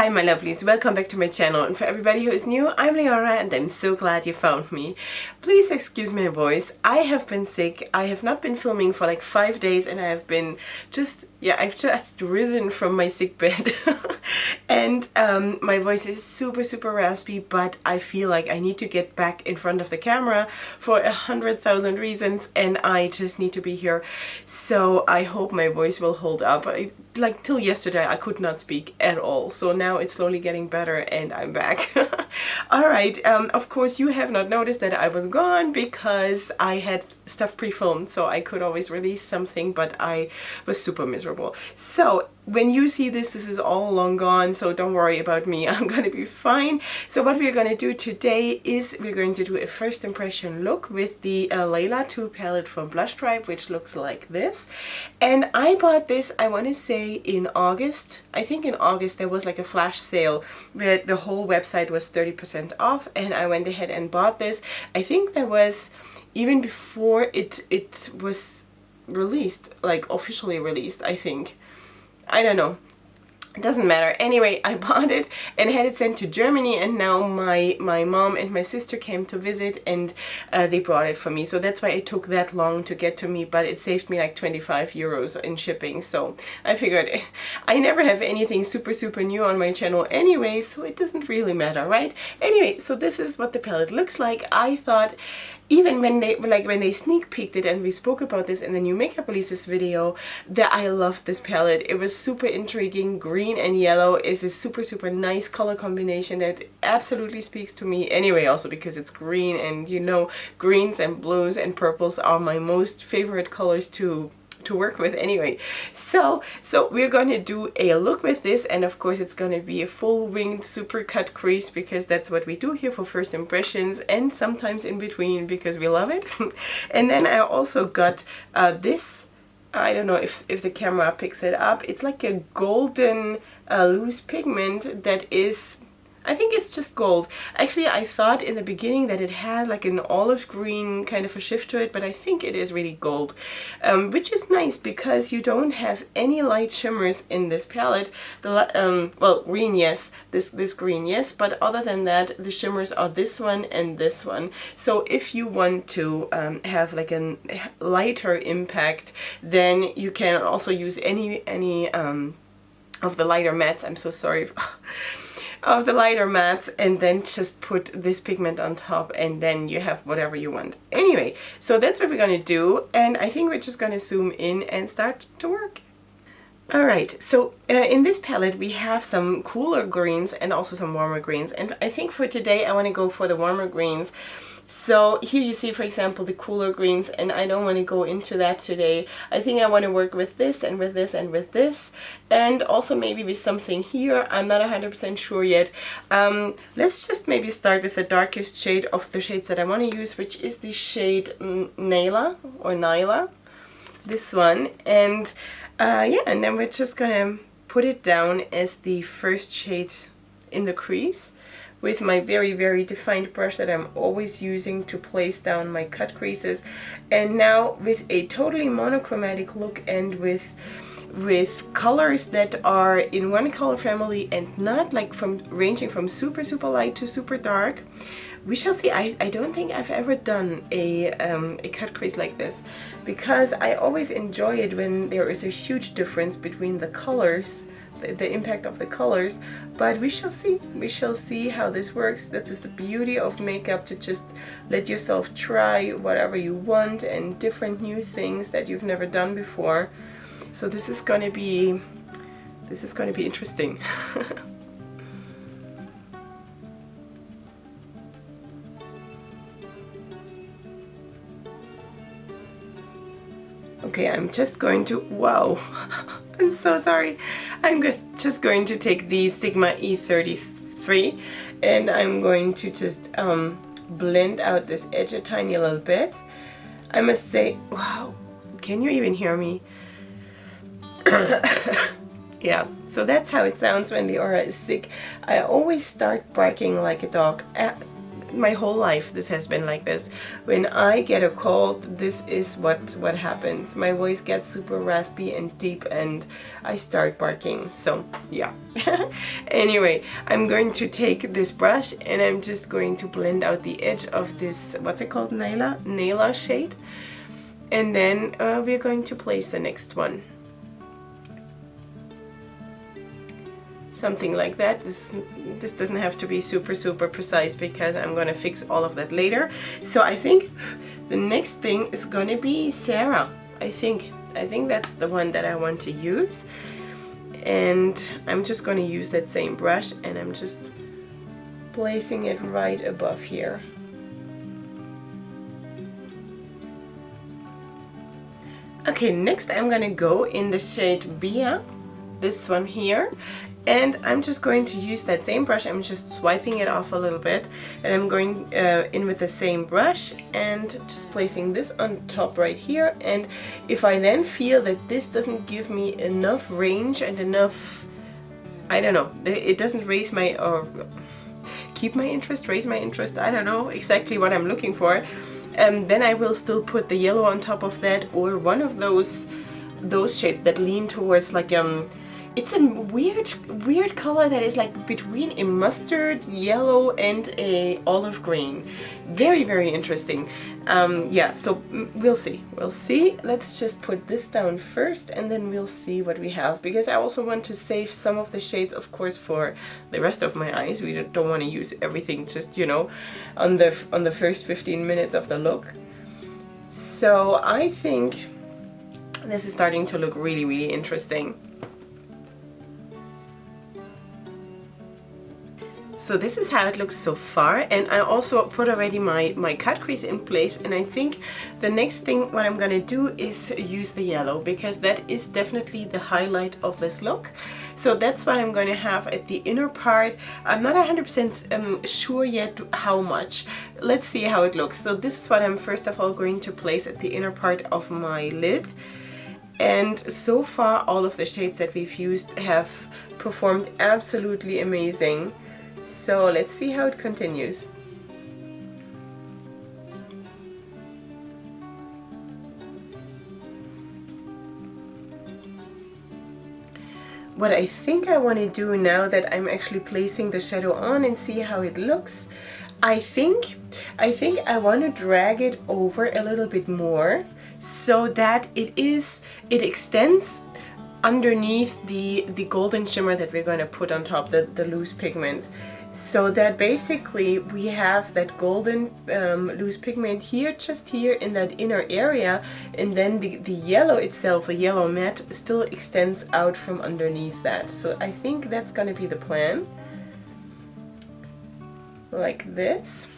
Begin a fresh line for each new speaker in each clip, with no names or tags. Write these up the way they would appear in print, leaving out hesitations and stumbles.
Hi my lovelies, welcome back to my channel, and for everybody who is new, I'm Leorah and I'm so glad you found me. Please excuse my voice, I have been sick. I have not been filming for like 5 days and I have been I've just risen from my sick bed and my voice is super raspy, but I feel like I need to get back in front of the camera for 100,000 reasons and I just need to be here. So I hope my voice will hold up. Like till yesterday I could not speak at all, so now it's slowly getting better and I'm back. Alright, of course you have not noticed that I was gone because I had stuff pre-filmed, so I could always release something, but I was super miserable. So when you see this, this is all long gone, so don't worry about me, I'm gonna be fine. So what we're gonna do today is we're going to do a first impression look with the Laila 2 palette from Blush Tribe, which looks like this. And I bought this, I want to say in August. I think in August there was like a flash sale where the whole website was 30% off and I went ahead and bought this. I think that was even before it was released, like officially released, I think. I don't know. It doesn't matter. Anyway, I bought it and had it sent to Germany, and now my mom and my sister came to visit and they brought it for me. So that's why it took that long to get to me, but it saved me like 25 euros in shipping. So I figured I never have anything super new on my channel anyway, so it doesn't really matter, right? Anyway, so this is what the palette looks like. I thought even when they sneak peeked it and we spoke about this in the new makeup releases video, that I loved this palette. It was super intriguing. Green and yellow is a super nice color combination that absolutely speaks to me anyway, also because it's green, and you know, greens and blues and purples are my most favorite colors to work with anyway. So we're going to do a look with this, and of course it's going to be a full winged super cut crease because that's what we do here for first impressions, and sometimes in between because we love it. And then I also got this, I don't know if the camera picks it up, it's like a golden loose pigment that is, I think it's just gold. Actually, I thought in the beginning that it had like an olive green kind of a shift to it, but I think it is really gold, which is nice because you don't have any light shimmers in this palette. Well, green, yes, this green, yes, but other than that, the shimmers are this one and this one. So if you want to have like a lighter impact, then you can also use any of the lighter mattes. I'm so sorry. Of the lighter mattes, and then just put this pigment on top, and then you have whatever you want. Anyway, so that's what we're gonna do, and I think we're just gonna zoom in and start to work. Alright, so in this palette we have some cooler greens and also some warmer greens, and I think for today I want to go for the warmer greens. So here you see, for example, the cooler greens, and I don't want to go into that today. I think I want to work with this and with this and with this, and also maybe with something here. I'm not 100% sure yet. Let's just maybe start with the darkest shade of the shades that I want to use, which is the shade Nyla, this one. And yeah, and then we're just gonna put it down as the first shade in the crease with my very defined brush that I'm always using to place down my cut creases. And now with a totally monochromatic look and with colors that are in one color family and not like ranging from super light to super dark, we shall see. I don't think I've ever done a cut crease like this, because I always enjoy it when there is a huge difference between the colors, the impact of the colors, but we shall see how this works. That is the beauty of makeup, to just let yourself try whatever you want and different new things that you've never done before. So this is gonna be interesting. Okay, I'm just going to, wow, I'm so sorry. I'm just going to take the Sigma E33 and I'm going to just blend out this edge a tiny little bit. I must say, wow, can you even hear me? Yeah, so that's how it sounds when Leorah is sick. I always start barking like a dog. my whole life this has been like this. When I get a cold, this is what happens. My voice gets super raspy and deep and I start barking. So yeah. Anyway, I'm going to take this brush and I'm just going to blend out the edge of this, what's it called, Laila shade. And then we're going to place the next one. Something like that. This doesn't have to be super precise because I'm gonna fix all of that later. So I think the next thing is gonna be Sarah. I think that's the one that I want to use. And I'm just gonna use that same brush and I'm just placing it right above here. Okay, next I'm gonna go in the shade Bia, this one here, and I'm just going to use that same brush. I'm just swiping it off a little bit, and I'm going in with the same brush and just placing this on top right here. And if I then feel that this doesn't give me enough range and enough, I don't know, it doesn't raise my, or keep my interest, raise my interest, I don't know exactly what I'm looking for, then I will still put the yellow on top of that, or one of those shades that lean towards like it's a weird color that is like between a mustard yellow and a olive green. Very interesting. Yeah, so we'll see. Let's just put this down first and then we'll see what we have, because I also want to save some of the shades, of course, for the rest of my eyes. We don't want to use everything just, you know, on the first 15 minutes of the look. So I think this is starting to look really interesting. So this is how it looks so far, and I also put already my cut crease in place, and I think the next thing what I'm gonna do is use the yellow, because that is definitely the highlight of this look. So that's what I'm going to have at the inner part. I'm not 100% sure yet how much. Let's see how it looks. So this is what I'm first of all going to place at the inner part of my lid. And so far all of the shades that we've used have performed absolutely amazing. So let's see how it continues. What I think I want to do now that I'm actually placing the shadow on and see how it looks, I think I want to drag it over a little bit more so that it extends underneath the golden shimmer that we're going to put on top, the loose pigment. So that basically we have that golden loose pigment here, just here in that inner area, and then the yellow itself, the yellow matte, still extends out from underneath that. So I think that's going to be the plan. Like this.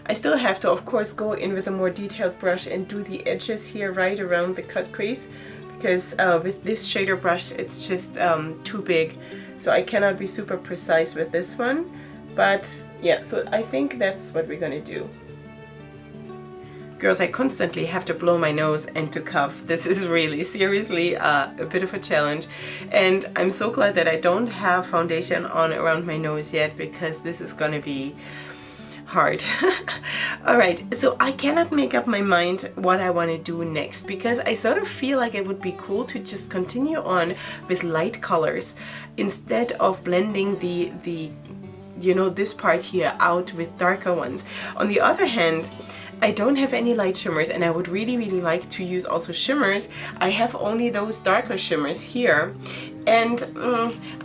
I still have to, of course, go in with a more detailed brush and do the edges here right around the cut crease, because with this shader brush it's just too big, so I cannot be super precise with this one. But yeah, so I think that's what we're gonna do. Girls, I constantly have to blow my nose and to cough. This is really, seriously a bit of a challenge. And I'm so glad that I don't have foundation on around my nose yet, because this is gonna be hard. Alright, so I cannot make up my mind what I want to do next, because I sort of feel like it would be cool to just continue on with light colors instead of blending the you know, this part here out with darker ones. On the other hand, I don't have any light shimmers, and I would really like to use also shimmers. I have only those darker shimmers here, and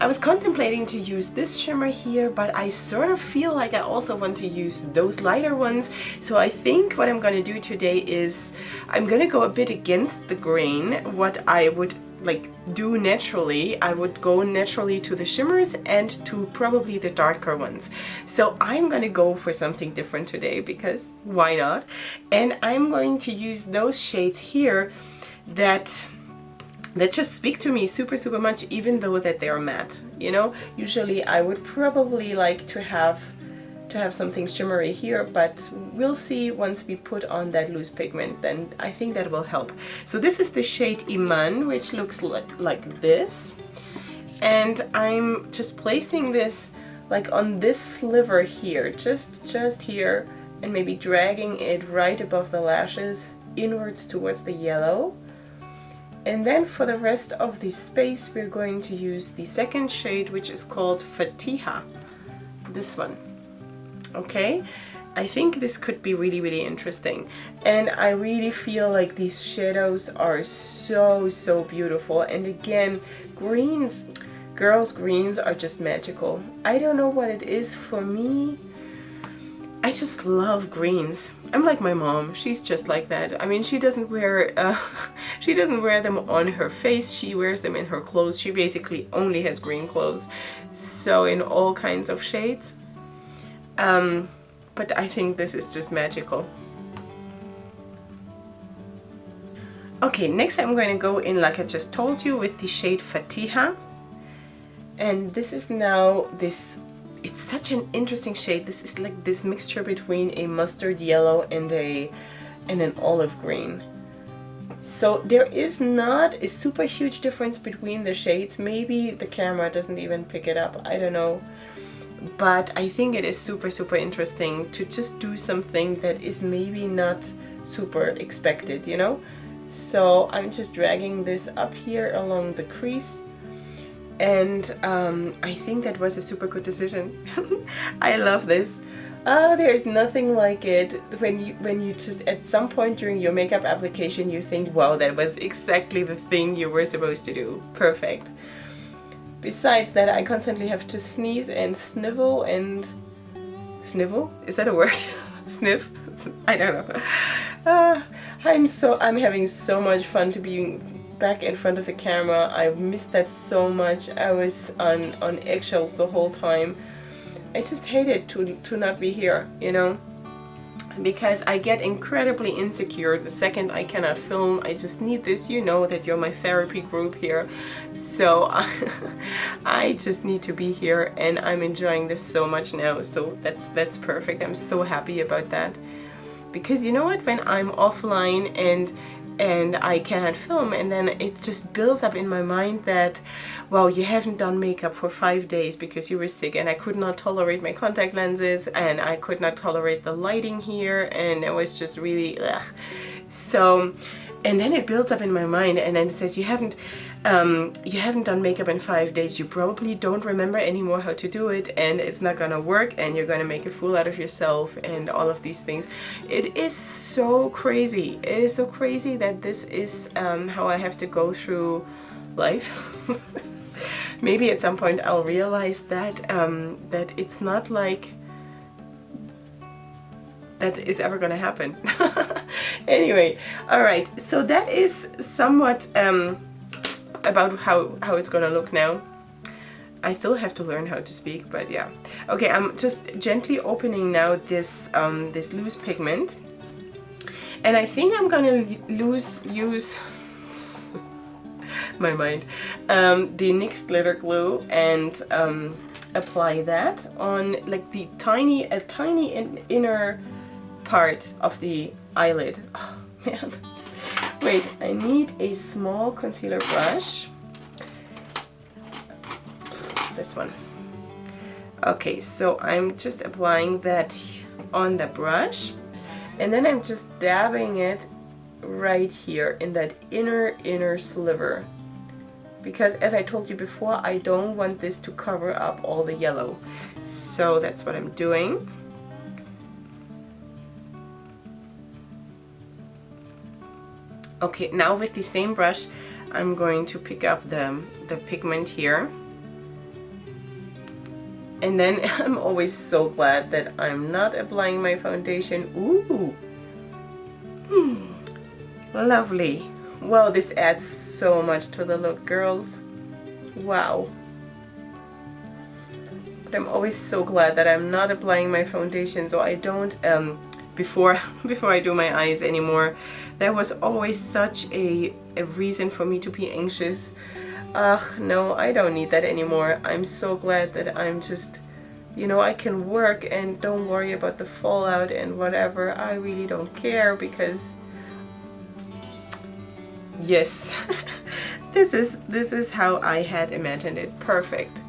I was contemplating to use this shimmer here, but I sort of feel like I also want to use those lighter ones. So I think what I'm going to do today is I'm going to go a bit against the grain. What I would like do naturally, I would go naturally to the shimmers and to probably the darker ones. So I'm gonna go for something different today, because why not? And I'm going to use those shades here that just speak to me super much, even though that they're matte. You know, usually I would probably like to have something shimmery here, but we'll see once we put on that loose pigment, then I think that will help. So this is the shade Iman, which looks like this, and I'm just placing this like on this sliver here, just here, and maybe dragging it right above the lashes inwards towards the yellow. And then for the rest of the space, we're going to use the second shade, which is called Fatihah. This one. Okay? I think this could be really, really interesting. And I really feel like these shadows are so beautiful. And again, greens, girls, greens are just magical. I don't know what it is for me. I just love greens. I'm like my mom. She's just like that. I mean, she doesn't wear them on her face. She wears them in her clothes. She basically only has green clothes. So in all kinds of shades. But I think this is just magical. Okay, next I'm going to go in, like I just told you, with the shade Fatihah. And this is now this, it's such an interesting shade. This is like this mixture between a mustard yellow and an olive green. So there is not a super huge difference between the shades. Maybe the camera doesn't even pick it up, I don't know. But I think it is super interesting to just do something that is maybe not super expected, you know? So I'm just dragging this up here along the crease. And I think that was a super good decision. I love this. There is nothing like it when you just at some point during your makeup application you think, wow, that was exactly the thing you were supposed to do. Perfect. Besides that, I constantly have to sneeze and snivel and... Snivel? Is that a word? Sniff? I don't know. I'm having so much fun to be back in front of the camera. I missed that so much. I was on eggshells the whole time. I just hated to not be here, you know? Because I get incredibly insecure the second I cannot film. I just need this, you know that you're my therapy group here. So I just need to be here, and I'm enjoying this so much now. So that's perfect. I'm so happy about that. Because you know what, when I'm offline and I cannot film, and then it just builds up in my mind that, well, you haven't done makeup for 5 days because you were sick, and I could not tolerate my contact lenses, and I could not tolerate the lighting here, and it was just really ugh. So, and then it builds up in my mind, and then it says you haven't done makeup in 5 days, you probably don't remember anymore how to do it, and it's not gonna work, and you're gonna make a fool out of yourself, and all of these things. It is so crazy. It is so crazy that this is how I have to go through life. Maybe at some point I'll realize that that it's not like that is ever gonna happen. Anyway, all right, so that is somewhat about how it's gonna look now. I still have to learn how to speak, but yeah. Okay, I'm just gently opening now this this loose pigment, and I think I'm gonna use my mind the NYX glitter glue and apply that on like the tiny inner part of the eyelid. Oh man. Wait, I need a small concealer brush. This one. Okay, so I'm just applying that on the brush, and then I'm just dabbing it right here in that inner sliver. Because as I told you before, I don't want this to cover up all the yellow. So that's what I'm doing. Okay, now with the same brush, I'm going to pick up the pigment here. And then I'm always so glad that I'm not applying my foundation. Ooh! Lovely. Wow, this adds so much to the look, girls. Wow. But I'm always so glad that I'm not applying my foundation, so I don't before I do my eyes anymore. That was always such a reason for me to be anxious. Ugh, no, I don't need that anymore. I'm so glad that I'm just, you know, I can work and don't worry about the fallout and whatever. I really don't care because, yes, this is how I had imagined it. Perfect.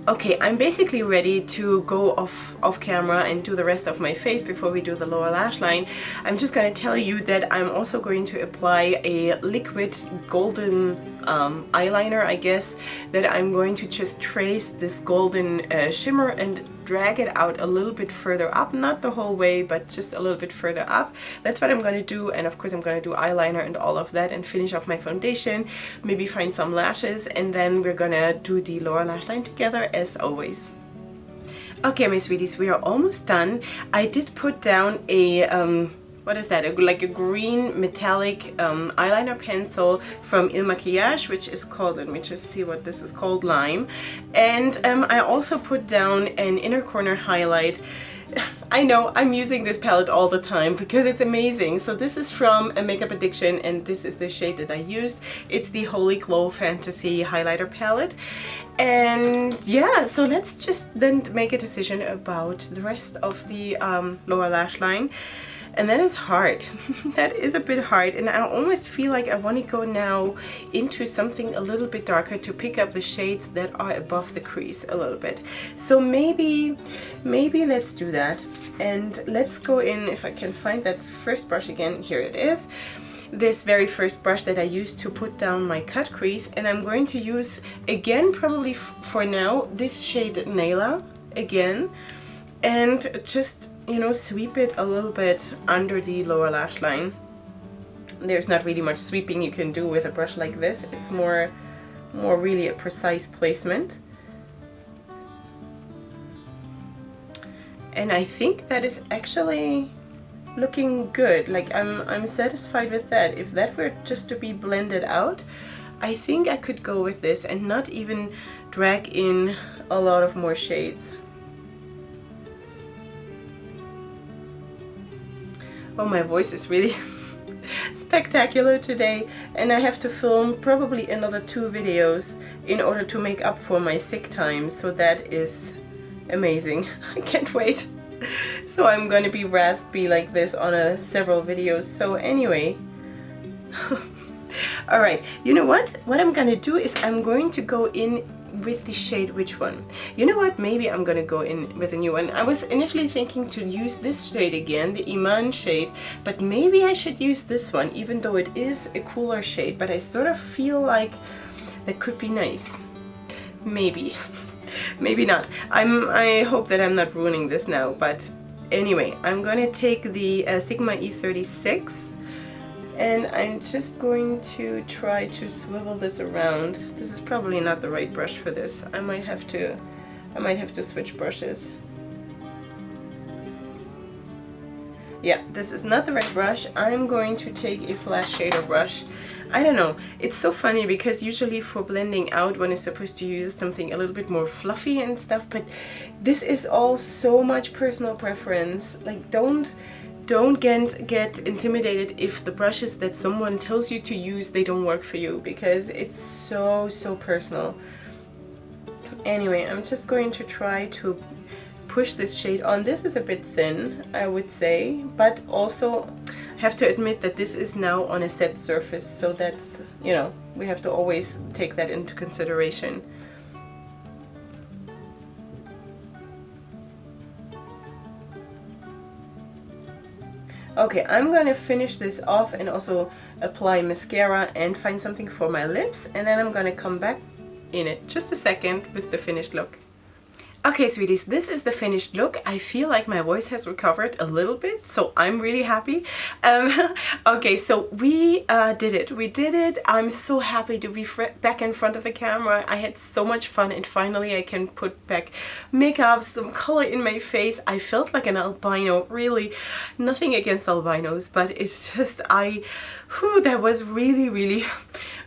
Okay, I'm basically ready to go off camera and do the rest of my face before we do the lower lash line. I'm just going to tell you that I'm also going to apply a liquid golden eyeliner, I guess, that I'm going to just trace this golden shimmer and drag it out a little bit further up, not the whole way, but just a little bit further up. That's what I'm going to do, and of course I'm going to do eyeliner and all of that and finish off my foundation, maybe find some lashes, and then we're gonna do the lower lash line together as always. Okay, my sweeties, we are almost done. I did put down a what is that? Like a green metallic eyeliner pencil from Il Maquillage, which is called, let me just see what this is called, Lime. And I also put down an inner corner highlight. I know I'm using this palette all the time because it's amazing. So this is from A Makeup Addiction, and this is the shade that I used. It's the Holy Glow Fantasy highlighter palette. And yeah, so let's just then make a decision about the rest of the lower lash line. And that is hard. That is a bit hard, and I almost feel like I want to go now into something a little bit darker to pick up the shades that are above the crease a little bit. So maybe let's do that, and let's go in, if I can find that first brush again. Here it is. This very first brush that I used to put down my cut crease, and I'm going to use again, probably for now, this shade Laila again, and just, you know, sweep it a little bit under the lower lash line. There's not really much sweeping you can do with a brush like this. It's more really a precise placement. And I think that is actually looking good. Like I'm satisfied with that. If that were just to be blended out, I think I could go with this and not even drag in a lot of more shades. Oh, my voice is really spectacular today, and I have to film probably another 2 videos in order to make up for my sick time, so that is amazing. I can't wait. So I'm going to be raspy like this on several videos. So anyway, alright, you know what? What I'm going to do is I'm going to go in with the shade, which one? You know what, maybe I'm gonna go in with a new one. I was initially thinking to use this shade again, the Iman shade, but maybe I should use this one, even though it is a cooler shade, but I sort of feel like that could be nice. Maybe. Maybe not. I hope that I'm not ruining this now, but anyway, I'm gonna take the Sigma E36, and I'm just going to try to swivel this around. This is probably not the right brush for this. I might have to switch brushes. Yeah, this is not the right brush. I'm going to take a flash shader brush. I don't know, it's so funny because usually for blending out one is supposed to use something a little bit more fluffy and stuff, but this is all so much personal preference. Like, don't get intimidated if the brushes that someone tells you to use, they don't work for you, because it's so personal. Anyway, I'm just going to try to push this shade on. This is a bit thin, I would say, but also I have to admit that this is now on a set surface, so that's, you know, we have to always take that into consideration. Okay, I'm going to finish this off and also apply mascara and find something for my lips, and then I'm going to come back in it just a second with the finished look. Okay, sweeties, this is the finished look. I feel like my voice has recovered a little bit, so I'm really happy. Okay, so we did it. We did it. I'm so happy to be back in front of the camera. I had so much fun, and finally I can put back makeup, some color in my face. I felt like an albino, really. Nothing against albinos, but it's just, that was really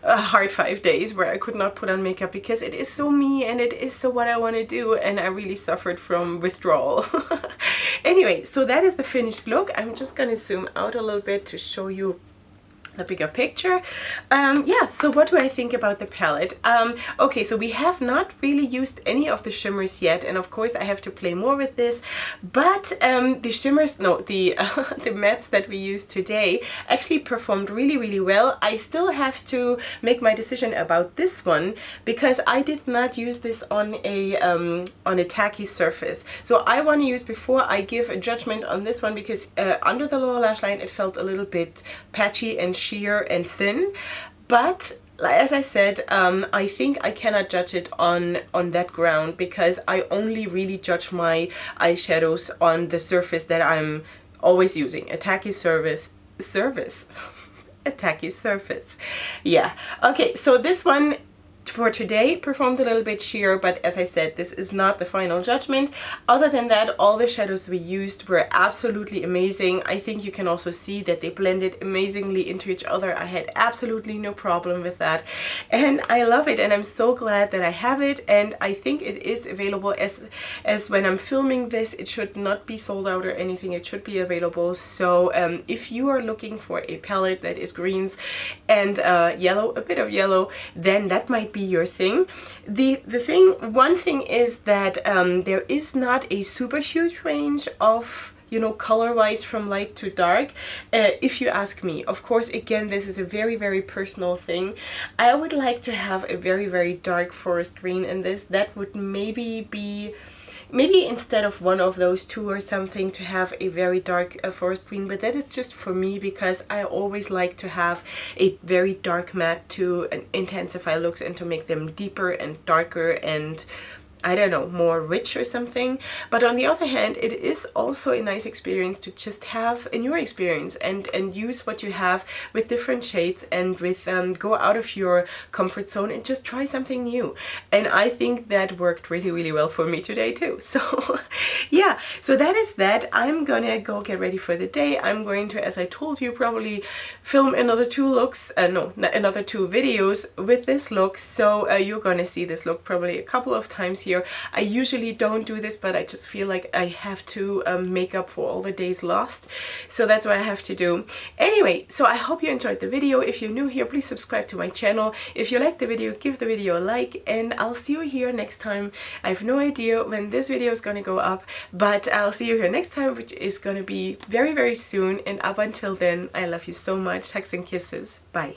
a hard 5 days where I could not put on makeup because it is so me and it is so what I want to do, and I really suffered from withdrawal. Anyway, so that is the finished look. I'm just gonna zoom out a little bit to show you the bigger picture. Yeah, so what do I think about the palette? Okay, so we have not really used any of the shimmers yet, and of course I have to play more with this, but the shimmers, no, the the mattes that we used today actually performed really well. I still have to make my decision about this one because I did not use this on a tacky surface. So I want to use, before I give a judgment on this one, because under the lower lash line it felt a little bit patchy and sheer and thin, but as I said, I think I cannot judge it on that ground because I only really judge my eyeshadows on the surface that I'm always using, a tacky surface. A tacky surface. Yeah. Okay, so this one for today performed a little bit sheer, but as I said, this is not the final judgment. Other than that, all the shadows we used were absolutely amazing. I think you can also see that they blended amazingly into each other. I had absolutely no problem with that, and I love it, and I'm so glad that I have it, and I think it is available as when I'm filming this. It should not be sold out or anything. It should be available. So if you are looking for a palette that is greens and yellow, a bit of yellow, then that might be your thing. One thing is that there is not a super huge range of, you know, color wise from light to dark, if you ask me. Of course, again, this is a very personal thing. I would like to have a very dark forest green in this. That would maybe be, instead of one of those two or something, to have a very dark forest green, but that is just for me because I always like to have a very dark matte to intensify looks and to make them deeper and darker and, I don't know, more rich or something. But on the other hand, it is also a nice experience to just have a newer experience and use what you have with different shades and with go out of your comfort zone and just try something new. And I think that worked really well for me today too. So yeah, so that is that. I'm gonna go get ready for the day. I'm going to, as I told you, probably film another two looks, another two videos with this look. So you're gonna see this look probably a couple of times here. I usually don't do this, but I just feel like I have to make up for all the days lost, so that's what I have to do. Anyway, so I hope you enjoyed the video. If you're new here, please subscribe to my channel. If you like the video, give the video a like, and I'll see you here next time. I have no idea when this video is gonna go up, but I'll see you here next time, which is gonna be very soon. And up until then, I love you so much. Hugs and kisses. Bye.